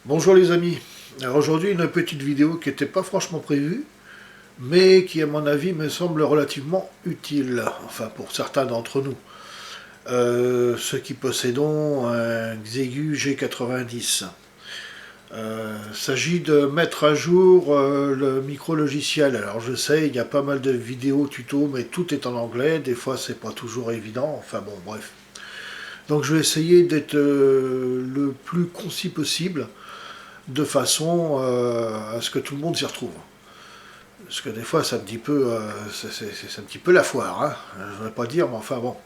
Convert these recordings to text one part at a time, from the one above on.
Bonjour les amis, alors aujourd'hui une petite vidéo qui n'était pas franchement prévue, mais qui à mon avis me semble relativement utile, enfin pour certains d'entre nous, ceux qui possédons un Xiegu G90. Il s'agit de mettre à jour le micro-logiciel. Alors je sais, il y a pas mal de vidéos tutos, mais tout est en anglais, des fois c'est pas toujours évident, enfin bon bref. Donc je vais essayer d'être le plus concis possible, de façon à ce que tout le monde s'y retrouve. Parce que des fois, c'est un petit peu, c'est un petit peu la foire, hein. Je ne voudrais pas dire, mais enfin bon.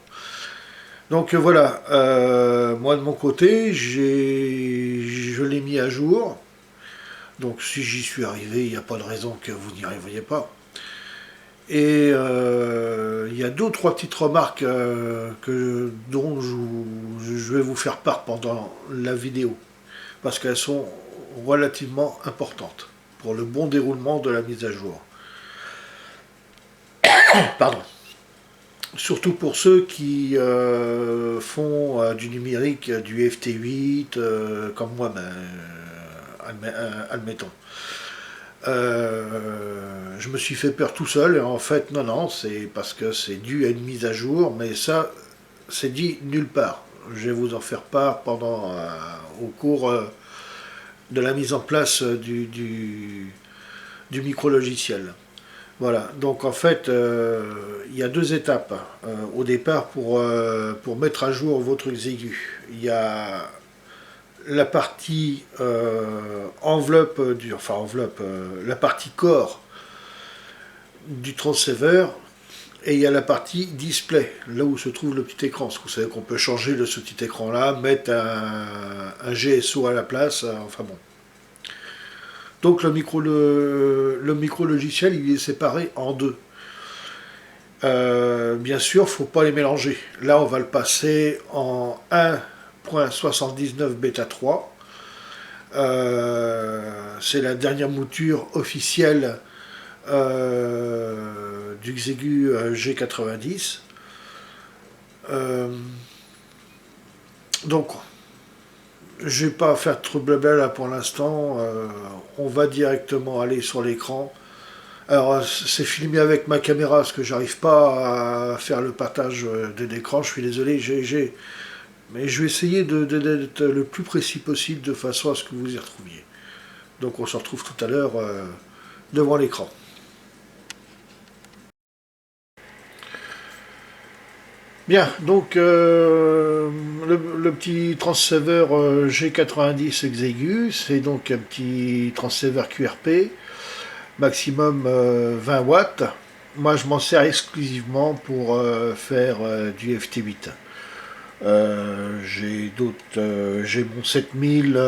Donc voilà, moi de mon côté, je l'ai mis à jour. Donc si j'y suis arrivé, il n'y a pas de raison que vous n'y arriviez pas. Et il y a deux ou trois petites remarques dont je vais vous faire part pendant la vidéo. Parce qu'elles sont relativement importantes pour le bon déroulement de la mise à jour. Pardon. Surtout pour ceux qui font du numérique, du FT8, comme moi, admettons. Je me suis fait peur tout seul, et en fait, non, c'est parce que c'est dû à une mise à jour, mais ça, c'est dit nulle part. Je vais vous en faire part au cours de la mise en place du micro-logiciel. Voilà, donc en fait, il y a deux étapes au départ pour mettre à jour votre exigu. Il y a la partie la partie corps du transceiver, et il y a la partie display, là où se trouve le petit écran. Parce que vous savez qu'on peut changer de ce petit écran-là, mettre un GSO à la place, enfin bon. Donc le micro logiciel, il est séparé en deux. Bien sûr, il ne faut pas les mélanger. Là, on va le passer en 1.79 bêta 3. C'est la dernière mouture officielle du Xiegu G90. Donc, je ne vais pas faire trop de blabla là pour l'instant. On va directement aller sur l'écran. Alors, c'est filmé avec ma caméra, parce que j'arrive pas à faire le partage de l'écran. Je suis désolé, mais je vais essayer d'être le plus précis possible, de façon à ce que vous y retrouviez. Donc, on se retrouve tout à l'heure devant l'écran. Bien, donc le petit transceiver G90 Xiegu, c'est donc un petit transceiver QRP, maximum 20 watts. Moi, je m'en sers exclusivement pour faire du FT8. J'ai mon 7000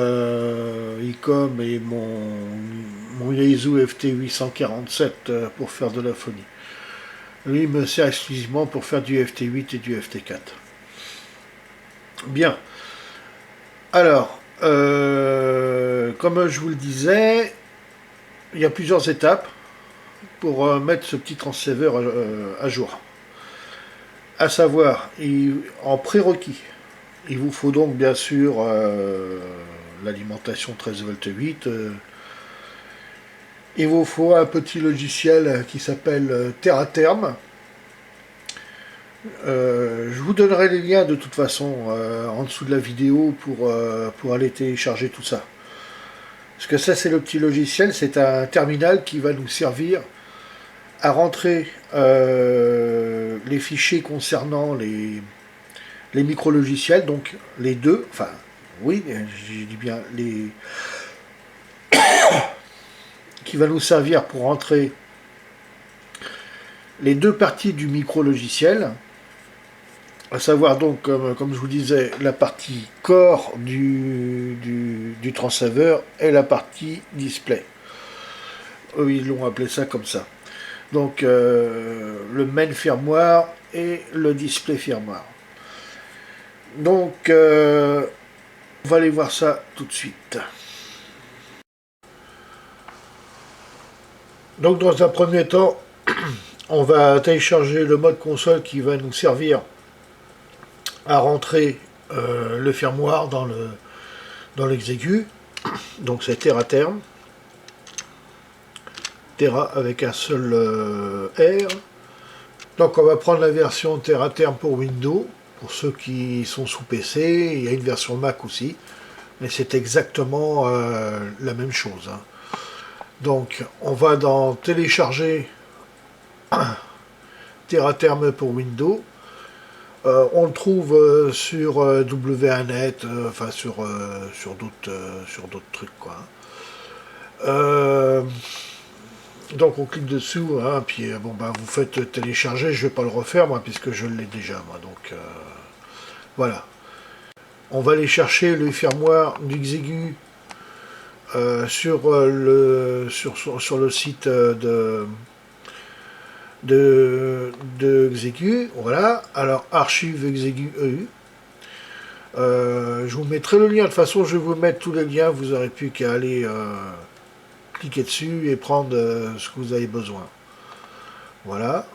ICOM et mon Yaesu FT847 pour faire de la phonie. Lui, il me sert exclusivement pour faire du FT8 et du FT4. Bien. Alors, comme je vous le disais, il y a plusieurs étapes pour mettre ce petit transceiver à jour. À savoir, en prérequis, il vous faut donc bien sûr l'alimentation 13V8. Il vous faut un petit logiciel qui s'appelle TerraTerm. Je vous donnerai les liens de toute façon en dessous de la vidéo pour aller télécharger tout ça. Parce que ça, c'est le petit logiciel, c'est un terminal qui va nous servir à rentrer les fichiers concernant les micro-logiciels, donc les deux, enfin, oui, je dis bien les... qui va nous servir pour rentrer les deux parties du micro-logiciel, à savoir donc, comme je vous disais, la partie corps du transceiver et la partie display. Eux, ils l'ont appelé ça comme ça. Donc, le main firmware et le display firmware. Donc, on va aller voir ça tout de suite. Donc, dans un premier temps, on va télécharger le mode console qui va nous servir à rentrer le firmware dans l'exécu. Donc c'est TerraTerm. Terra avec un seul R. Donc on va prendre la version TerraTerm pour Windows, pour ceux qui sont sous PC. Il y a une version Mac aussi, mais c'est exactement la même chose, hein. Donc on va dans télécharger TerraTerm pour Windows. On le trouve sur W1net, enfin sur d'autres trucs, quoi. Donc on clique dessous, hein, puis bon ben vous faites télécharger. Je vais pas le refaire moi puisque je l'ai déjà moi, donc voilà. On va aller chercher le firmware du Xegu sur le site de Xegu. Voilà. Alors archive Xegu EU. Je vous mettrai le lien. De toute façon, je vais vous mettre tous les liens. Vous n'aurez plus qu'à aller cliquer dessus et prendre ce que vous avez besoin. Voilà.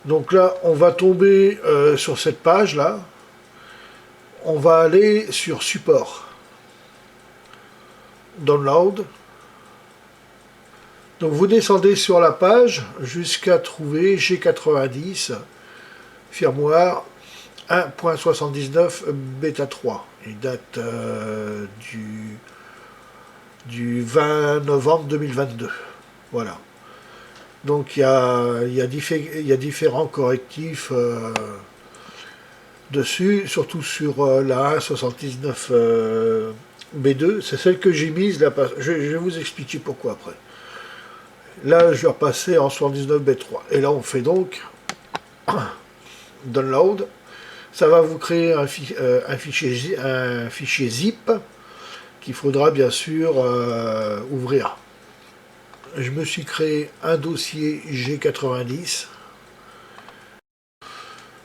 Donc là, on va tomber sur cette page là. On va aller sur support. Download. Donc vous descendez sur la page jusqu'à trouver G90 firmware 1.79 bêta 3. Il date du 20 novembre 2022. Voilà. Donc il y a différents correctifs dessus, surtout sur la 1.79 B2. C'est celle que j'ai mise là. Je vais vous expliquer pourquoi après. Là, je vais repasser en 79 B3. Et là, on fait donc download. Ça va vous créer un fichier zip qu'il faudra bien sûr ouvrir. Je me suis créé un dossier G90.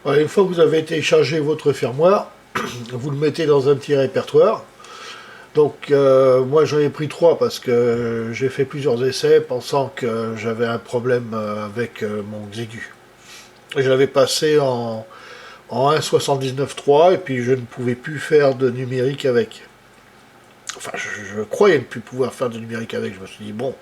Voilà, une fois que vous avez téléchargé votre firmware, vous le mettez dans un petit répertoire. Donc moi j'en ai pris 3 parce que j'ai fait plusieurs essais pensant que j'avais un problème avec mon Xegu. Je l'avais passé en 1.79.3 et puis je ne pouvais plus faire de numérique avec. Enfin je croyais ne plus pouvoir faire de numérique avec. Je me suis dit bon,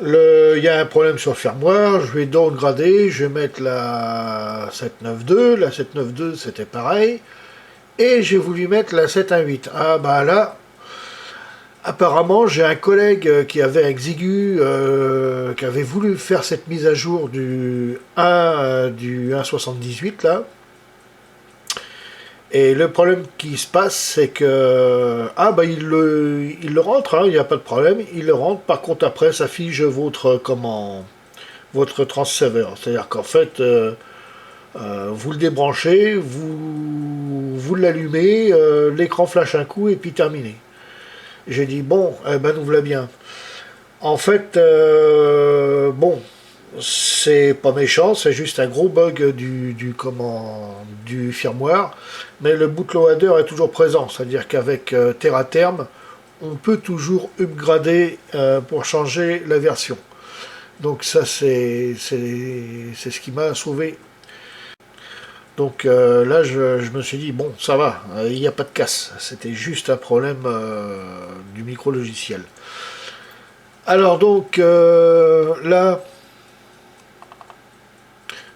il y a un problème sur le firmware, je vais downgrader, je vais mettre la 7.9.2, la 7.9.2 c'était pareil. Et j'ai voulu mettre la 7.1.8. Ah bah là, apparemment j'ai un collègue qui avait un Xegu, qui avait voulu faire cette mise à jour du 1.78 là. Et le problème qui se passe, c'est que il le rentre, hein, il n'y a pas de problème, il le rentre. Par contre après, ça affiche votre transceiver. C'est-à-dire qu'en fait, vous le débranchez, vous l'allumez, l'écran flash un coup et puis terminé. J'ai dit bon, nous voilà bien. En fait, bon, c'est pas méchant, c'est juste un gros bug du firmware, mais le bootloader est toujours présent, c'est-à-dire qu'avec TerraTerm, on peut toujours upgrader pour changer la version. Donc ça c'est ce qui m'a sauvé. Donc là, je me suis dit, bon, ça va, il n'y a pas de casse. C'était juste un problème du micro-logiciel. Alors donc, là,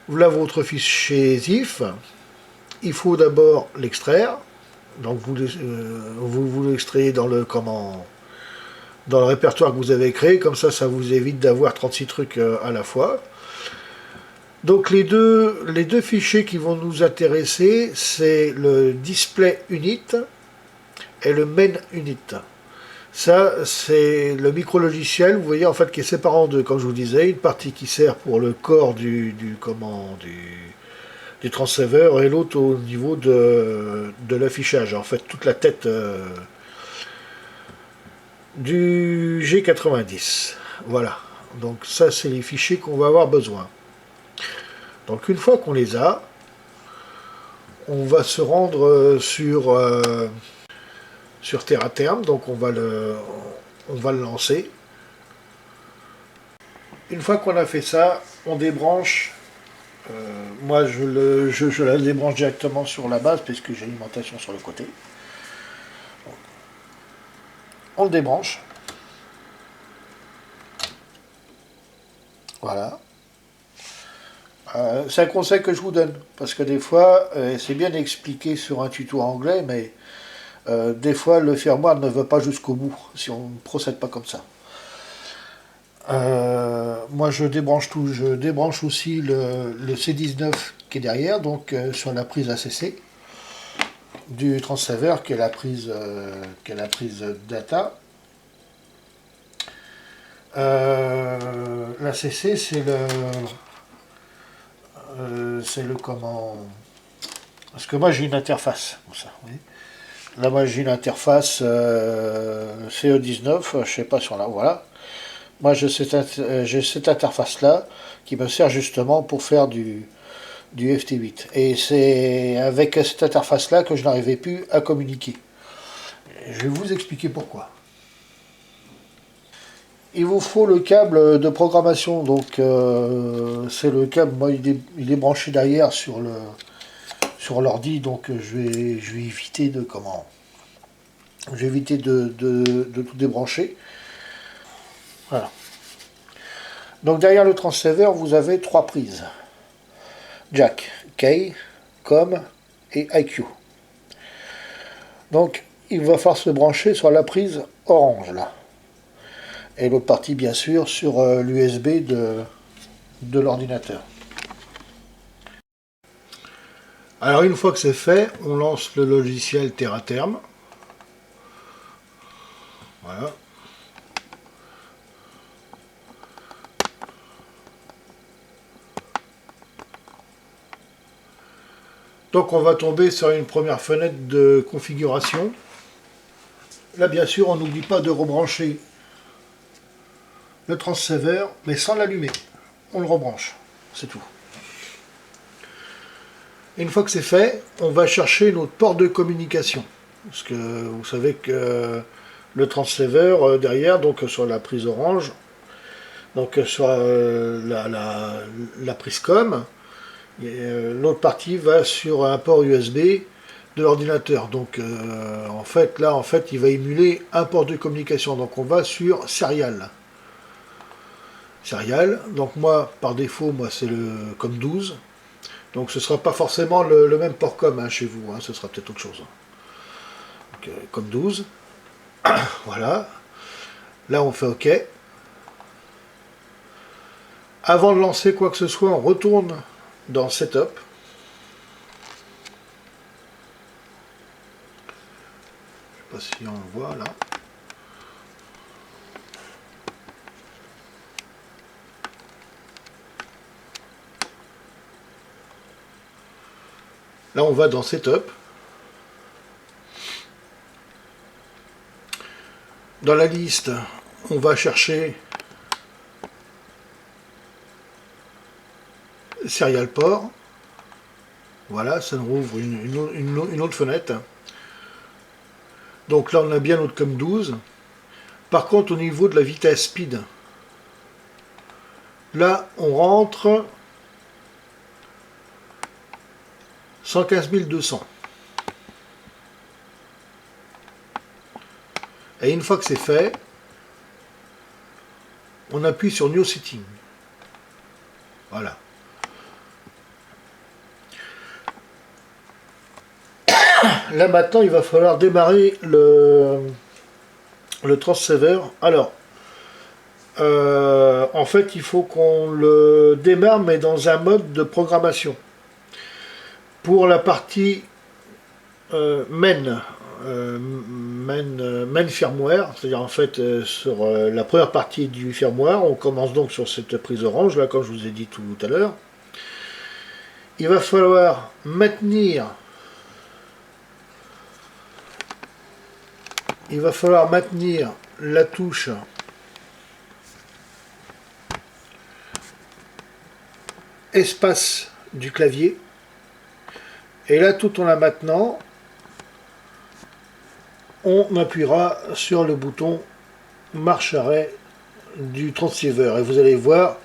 voilà votre fichier ZIF. Il faut d'abord l'extraire. Donc vous l'extrayez dans le répertoire que vous avez créé. Comme ça vous évite d'avoir 36 trucs à la fois. Donc les deux fichiers qui vont nous intéresser, c'est le display unit et le main unit. Ça, c'est le micro-logiciel, vous voyez, en fait, qui est séparé en deux, comme je vous disais, une partie qui sert pour le corps du transceiver et l'autre au niveau de l'affichage. En fait, toute la tête du G90. Voilà. Donc ça, c'est les fichiers qu'on va avoir besoin. Donc une fois qu'on les a, on va se rendre sur TerraTerm, donc on va le lancer. Une fois qu'on a fait ça, on débranche. Moi je la débranche directement sur la base puisque j'ai l'alimentation sur le côté. on le débranche. Voilà. C'est un conseil que je vous donne, parce que des fois, c'est bien expliqué sur un tuto anglais, mais des fois le firmware ne va pas jusqu'au bout, si on ne procède pas comme ça. Moi je débranche tout, je débranche aussi le C19 qui est derrière, donc sur la prise ACC du transceiver qui est la prise data. L'ACC c'est le comment. Parce que moi j'ai une interface pour ça. Oui. Là moi j'ai une interface CE19, je sais pas sur là, voilà. Moi j'ai cette interface là qui me sert justement pour faire du FT8. Et c'est avec cette interface là que je n'arrivais plus à communiquer. Je vais vous expliquer pourquoi. Il vous faut le câble de programmation, donc c'est le câble, moi il est branché derrière sur l'ordi, donc je vais éviter de comment. Je vais éviter de tout débrancher. Voilà. Donc derrière le transceiver, vous avez 3 prises. Jack, K, COM et IQ. Donc il va falloir se brancher sur la prise orange là. Et l'autre partie bien sûr sur l'USB de l'ordinateur. Alors une fois que c'est fait, on lance le logiciel Terre à terme. Voilà. Donc on va tomber sur une première fenêtre de configuration. Là bien sûr on n'oublie pas de rebrancher le transceiver, mais sans l'allumer. On le rebranche, c'est tout. Une fois que c'est fait, on va chercher notre port de communication. Parce que vous savez que le transceiver derrière, donc sur la prise orange, donc sur la prise COM, l'autre partie va sur un port USB de l'ordinateur. Donc en fait, il va émuler un port de communication. Donc on va sur Serial. Donc moi, par défaut, c'est le COM12. Donc ce ne sera pas forcément le même port COM hein, chez vous, hein, ce sera peut-être autre chose. Donc, COM12. Voilà. Là on fait OK. Avant de lancer quoi que ce soit, on retourne dans Setup. Je ne sais pas si on le voit là. Là, on va dans Setup. Dans la liste, on va chercher Serial Port. Voilà, ça nous rouvre une autre fenêtre. Donc là, on a bien notre COM12. Par contre, au niveau de la vitesse speed, là, on rentre 115 200. Et une fois que c'est fait, on appuie sur New Setting. Voilà. Là maintenant, il va falloir démarrer le transceiver. Alors, en fait, il faut qu'on le démarre, mais dans un mode de programmation. Pour la partie main firmware, c'est-à-dire en fait sur la première partie du firmware, on commence donc sur cette prise orange, là comme je vous ai dit tout à l'heure. Il va falloir maintenir la touche espace du clavier, et là tout en la maintenant, on appuiera sur le bouton marche arrêt du transceiver et vous allez voir,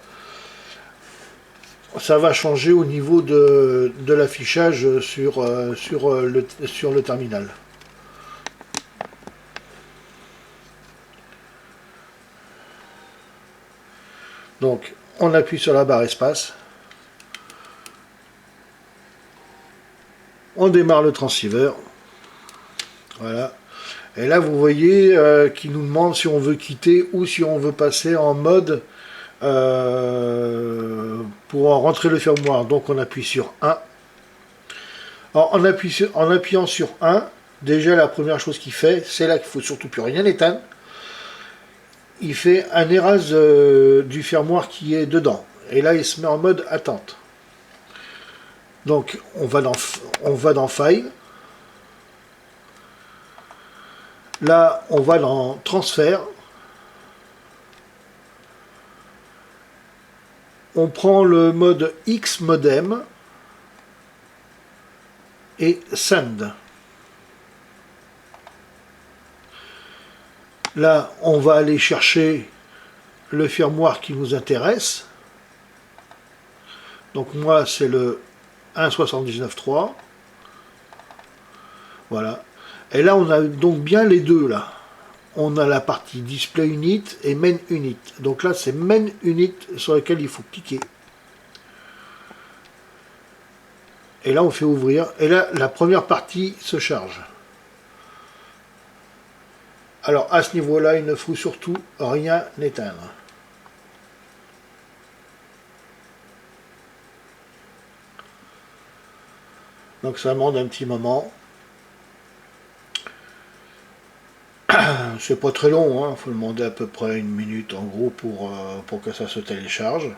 ça va changer au niveau de l'affichage sur le terminal. Donc on appuie sur la barre espace, on démarre le transceiver, voilà. Et là vous voyez qu'il nous demande si on veut quitter ou si on veut passer en mode pour rentrer le firmware. Donc on appuie sur 1. Alors, en appuyant sur 1, déjà la première chose qu'il fait, c'est là qu'il ne faut surtout plus rien éteindre. Il fait un erase du firmware qui est dedans. Et là il se met en mode attente. Donc on va dans File. Là on va dans Transfert. On prend le mode X modem et Send. Là, on va aller chercher le firmware qui nous intéresse. Donc moi, c'est le 1.79.3. Voilà. Et là, on a donc bien les deux, là. On a la partie Display Unit et Main Unit. Donc là, c'est Main Unit sur lequel il faut cliquer. Et là, on fait ouvrir. Et là, la première partie se charge. Alors, à ce niveau-là, il ne faut surtout rien éteindre. Donc, ça demande un petit moment. C'est pas très long, hein. Faut demander à peu près 1 minute en gros pour que ça se télécharge.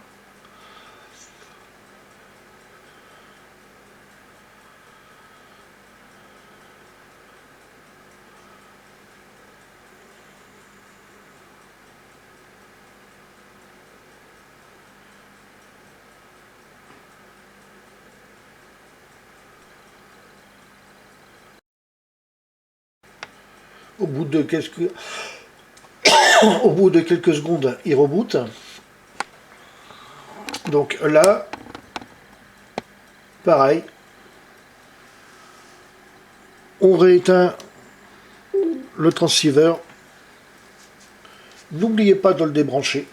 Au bout de quelques secondes, il reboot. Donc là, pareil, on rééteint le transceiver. N'oubliez pas de le débrancher.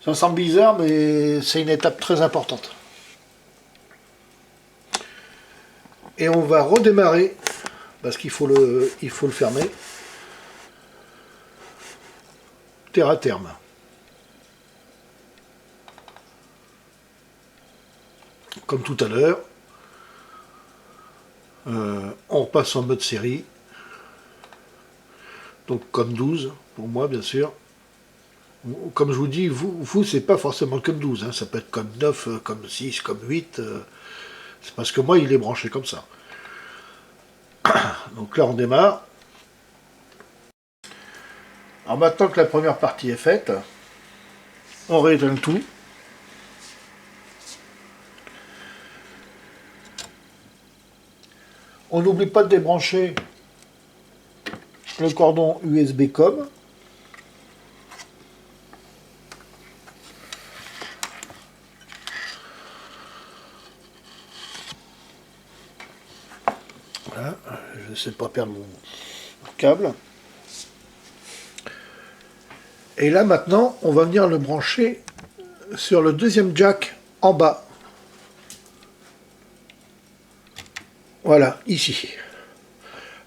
Ça semble bizarre, mais c'est une étape très importante. Et on va redémarrer, parce qu'il faut le fermer, terre à terme. Comme tout à l'heure, on repasse en mode série, donc comme 12, pour moi bien sûr. Comme je vous dis, vous c'est pas forcément comme 12, hein, ça peut être comme 9, comme 6, comme 8, c'est parce que moi il est branché comme ça. Donc là on démarre. Alors maintenant que la première partie est faite, on rééteint le tout. On n'oublie pas de débrancher le cordon USB COM. Voilà, je ne sais pas perdre mon câble. Et là maintenant, on va venir le brancher sur le deuxième jack en bas. Voilà, ici.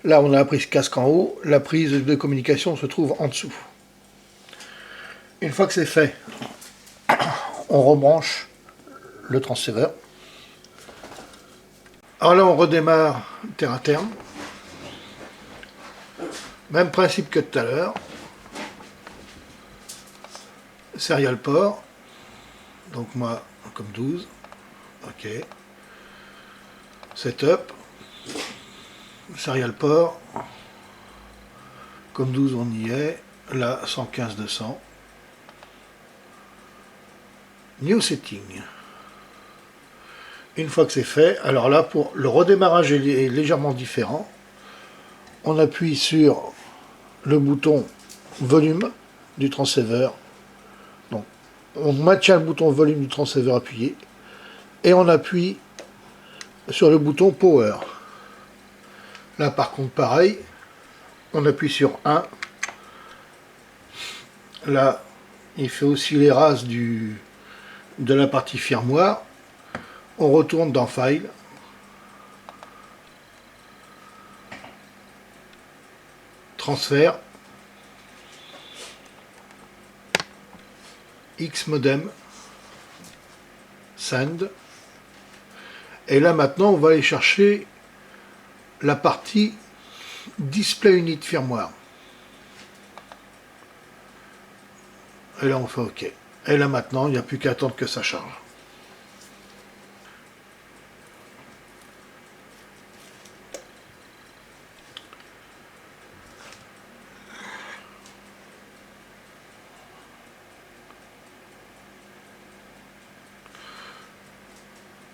Là, on a la prise casque en haut, la prise de communication se trouve en dessous. Une fois que c'est fait, on rebranche le transceiver. Alors là, on redémarre terre à terre. Même principe que tout à l'heure. Serial port. Donc moi, comme 12. OK. Setup. Serial port. Comme 12, on y est. Là, 115-200. New setting. Une fois que c'est fait, alors là, pour le redémarrage est légèrement différent. On appuie sur le bouton volume du transceiver. Donc, on maintient le bouton volume du transceiver appuyé et on appuie sur le bouton power. Là par contre pareil, on appuie sur 1. Là, il fait aussi les rases de la partie firmware. On retourne dans File. Transfert. X-Modem. Send. Et là maintenant, on va aller chercher la partie Display Unit Firmware. Et là on fait OK. Et là maintenant, il n'y a plus qu'à attendre que ça charge.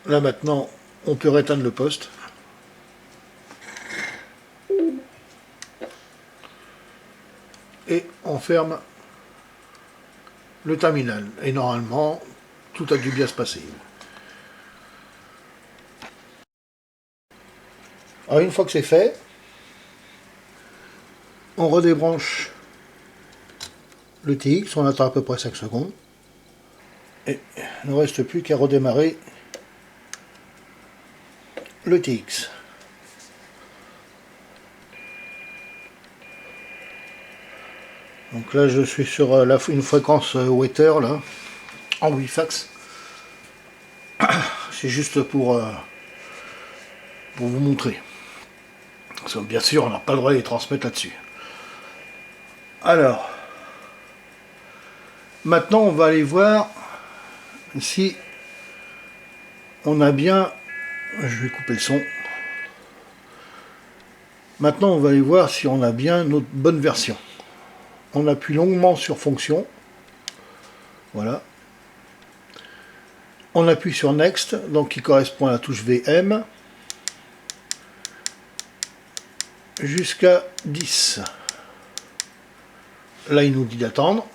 Là maintenant, on peut réteindre le poste. Et on ferme le terminal. Et normalement, tout a dû bien se passer. Alors une fois que c'est fait, on redébranche le TX, on attend à peu près 5 secondes. Et il ne reste plus qu'à redémarrer le TX. Donc là je suis sur une fréquence Waiter là, en WiFax. C'est juste pour vous montrer. Parce que bien sûr on n'a pas le droit de les transmettre là-dessus. Alors, maintenant on va aller voir si on a bien... Je vais couper le son. Maintenant on va aller voir si on a bien notre bonne version. On appuie longuement sur fonction. Voilà. On appuie sur Next, donc qui correspond à la touche VM. Jusqu'à 10. Là, il nous dit d'attendre.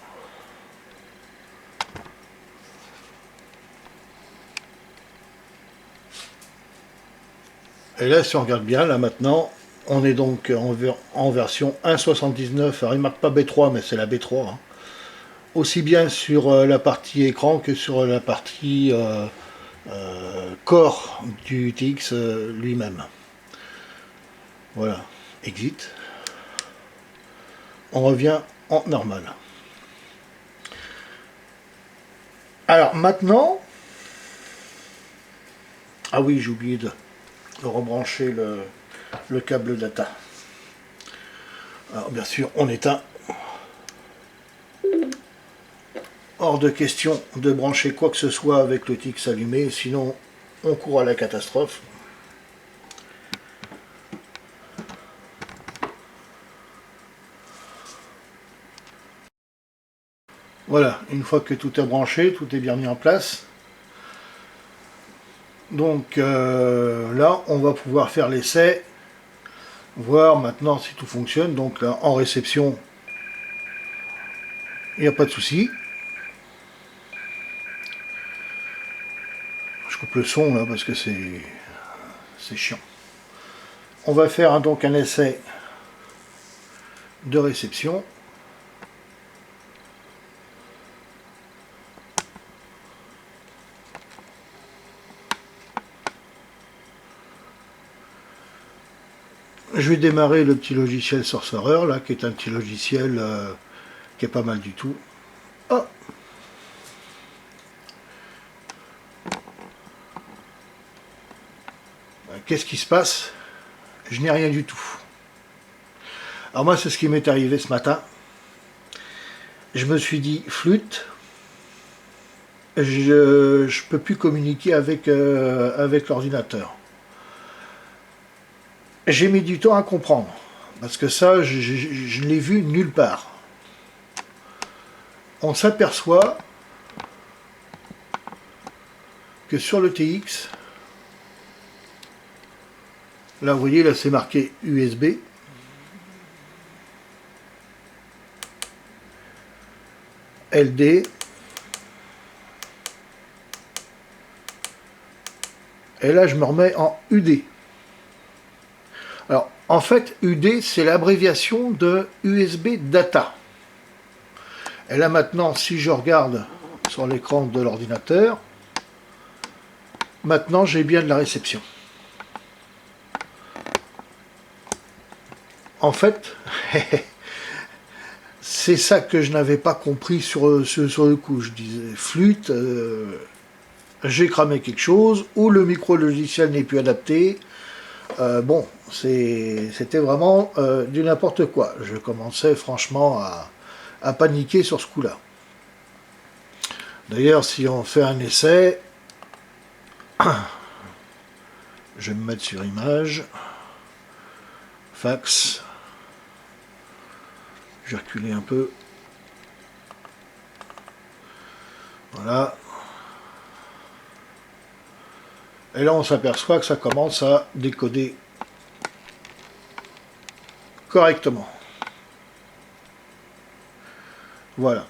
Et là, si on regarde bien, là maintenant, on est donc en version 1.79. Alors, il ne marque pas B3, mais c'est la B3. Hein. Aussi bien sur la partie écran que sur la partie corps du TX lui-même. Voilà. Exit. On revient en normal. Alors maintenant, ah oui, j'ai oublié de rebrancher le câble data. Alors bien sûr, on éteint. Hors de question de brancher quoi que ce soit avec le TX allumé, sinon on court à la catastrophe. Voilà, une fois que tout est branché, tout est bien mis en place. Donc là, on va pouvoir faire l'essai, voir maintenant si tout fonctionne. Donc là, en réception, il n'y a pas de souci. Je coupe le son là parce que c'est chiant. On va faire donc un essai de réception. Je vais démarrer le petit logiciel Sorcerer, là, qui est un petit logiciel qui est pas mal du tout. Oh. Qu'est-ce qui se passe? Je n'ai rien du tout. Alors moi, c'est ce qui m'est arrivé ce matin. Je me suis dit, flûte, je ne peux plus communiquer avec, avec l'ordinateur. J'ai mis du temps à comprendre, parce que ça, je ne l'ai vu nulle part. On s'aperçoit que sur le TX, là vous voyez, là c'est marqué USB. LD. Et là je me remets en UD. Alors, En fait, UD, c'est l'abréviation de USB Data. Et là maintenant, si je regarde sur l'écran de l'ordinateur, maintenant j'ai bien de la réception. En fait, c'est ça que je n'avais pas compris sur le coup. Je disais flûte, j'ai cramé quelque chose, ou le micro logiciel n'est plus adapté. Bon, c'était vraiment du n'importe quoi. Je commençais franchement à paniquer sur ce coup-là. D'ailleurs, si on fait un essai, je vais me mettre sur image, fax, je vais reculer un peu, voilà. Et là, on s'aperçoit que ça commence à décoder correctement. Voilà.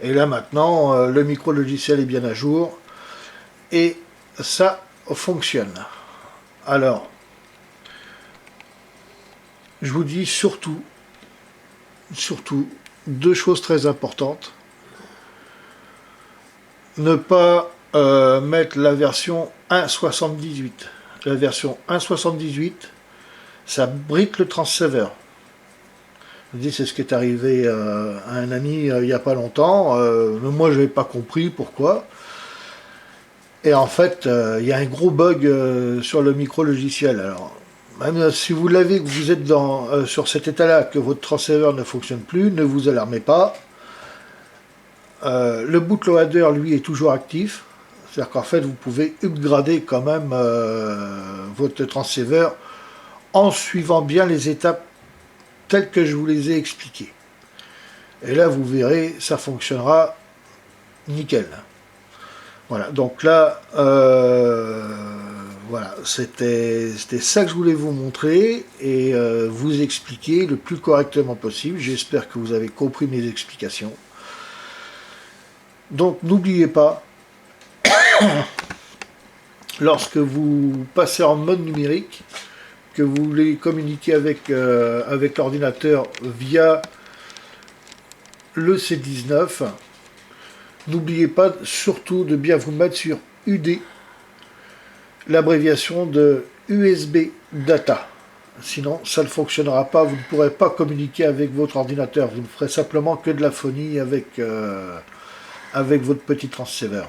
Et là maintenant, le micro logiciel est bien à jour et ça fonctionne. Alors, je vous dis surtout, deux choses très importantes. Ne pas mettre la version 1.78. La version 1.78, ça brite le transceiver. Je dis, c'est ce qui est arrivé à un ami il n'y a pas longtemps. Mais moi, je n'avais pas compris pourquoi. Et en fait, il y a un gros bug sur le micro logiciel. Alors, même si vous l'avez, que vous êtes sur cet état-là, que votre transceiver ne fonctionne plus, ne vous alarmez pas. Le bootloader, lui, est toujours actif. C'est-à-dire qu'en fait, vous pouvez upgrader quand même votre transceiver en suivant bien les étapes telles que je vous les ai expliquées. Et là, vous verrez, ça fonctionnera nickel. Voilà, donc là, voilà, c'était ça que je voulais vous montrer et vous expliquer le plus correctement possible. J'espère que vous avez compris mes explications. Donc, n'oubliez pas, lorsque vous passez en mode numérique, que vous voulez communiquer avec l'ordinateur via le C19, n'oubliez pas surtout de bien vous mettre sur UD, l'abréviation de USB Data. Sinon, ça ne fonctionnera pas, vous ne pourrez pas communiquer avec votre ordinateur, vous ne ferez simplement que de la phonie avec votre petit transceiver.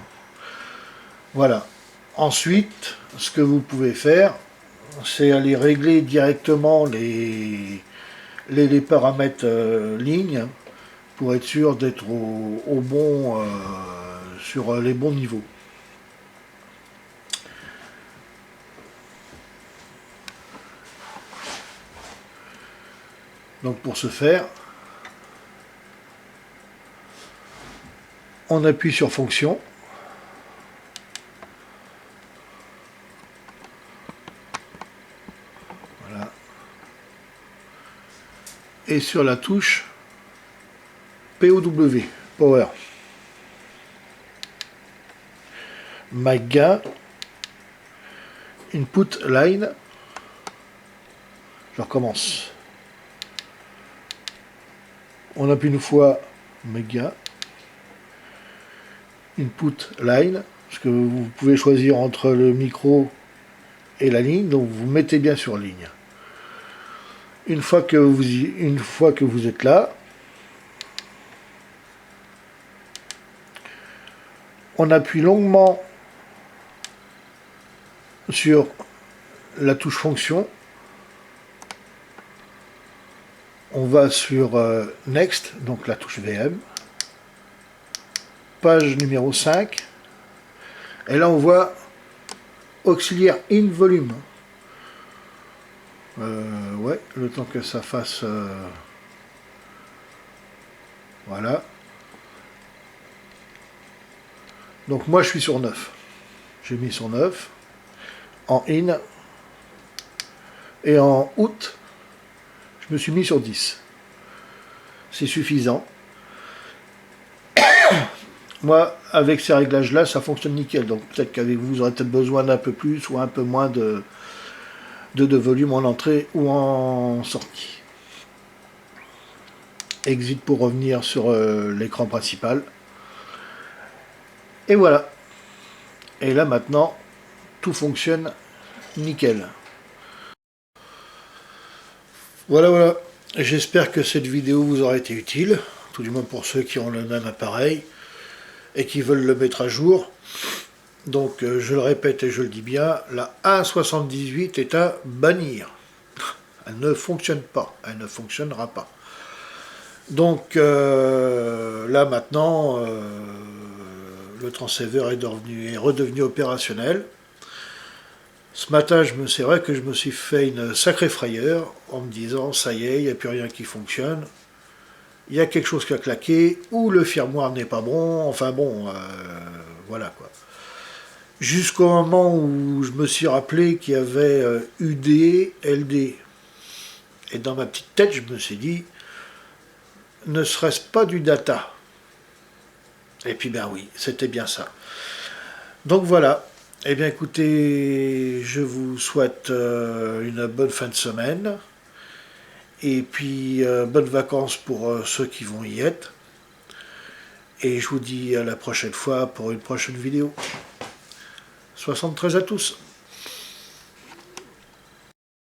Voilà. Ensuite, ce que vous pouvez faire, c'est aller régler directement les paramètres ligne pour être sûr d'être au bon sur les bons niveaux. Donc pour ce faire, on appuie sur fonction. Voilà. Et sur la touche POW, Power. MAGA, Input Line. Je recommence. On appuie une fois MAGA, Input Line, parce que vous pouvez choisir entre le micro et la ligne, donc vous mettez bien sur ligne. Une fois que vous êtes là, on appuie longuement sur la touche fonction. On va sur Next, donc la touche VM. Page numéro 5. Et là on voit auxiliaire in volume. Ouais, le temps que ça fasse... voilà. Donc moi je suis sur 9. J'ai mis sur 9. En in. Et en out, je me suis mis sur 10. C'est suffisant. Moi, avec ces réglages-là, ça fonctionne nickel. Donc peut-être qu'avec vous, vous aurez peut-être besoin d'un peu plus ou un peu moins de de volume en entrée ou en sortie. Exit pour revenir sur l'écran principal. Et voilà. Et là maintenant, tout fonctionne nickel. Voilà. J'espère que cette vidéo vous aura été utile, tout du moins pour ceux qui ont le même appareil et qui veulent le mettre à jour. Donc je le répète et je le dis bien, la 1.78 est à bannir. Elle ne fonctionne pas, elle ne fonctionnera pas. Donc là maintenant, le transceiver est redevenu opérationnel. Ce matin, c'est vrai que je me suis fait une sacrée frayeur en me disant, ça y est, il n'y a plus rien qui fonctionne. Il y a quelque chose qui a claqué, ou le firmware n'est pas bon, enfin bon, voilà quoi. Jusqu'au moment où je me suis rappelé qu'il y avait UD, LD. Et dans ma petite tête, je me suis dit, ne serait-ce pas du data? Et puis ben oui, c'était bien ça. Donc voilà. Eh bien écoutez, je vous souhaite une bonne fin de semaine. Et puis bonnes vacances pour ceux qui vont y être. Et je vous dis à la prochaine fois pour une prochaine vidéo. 73 à tous.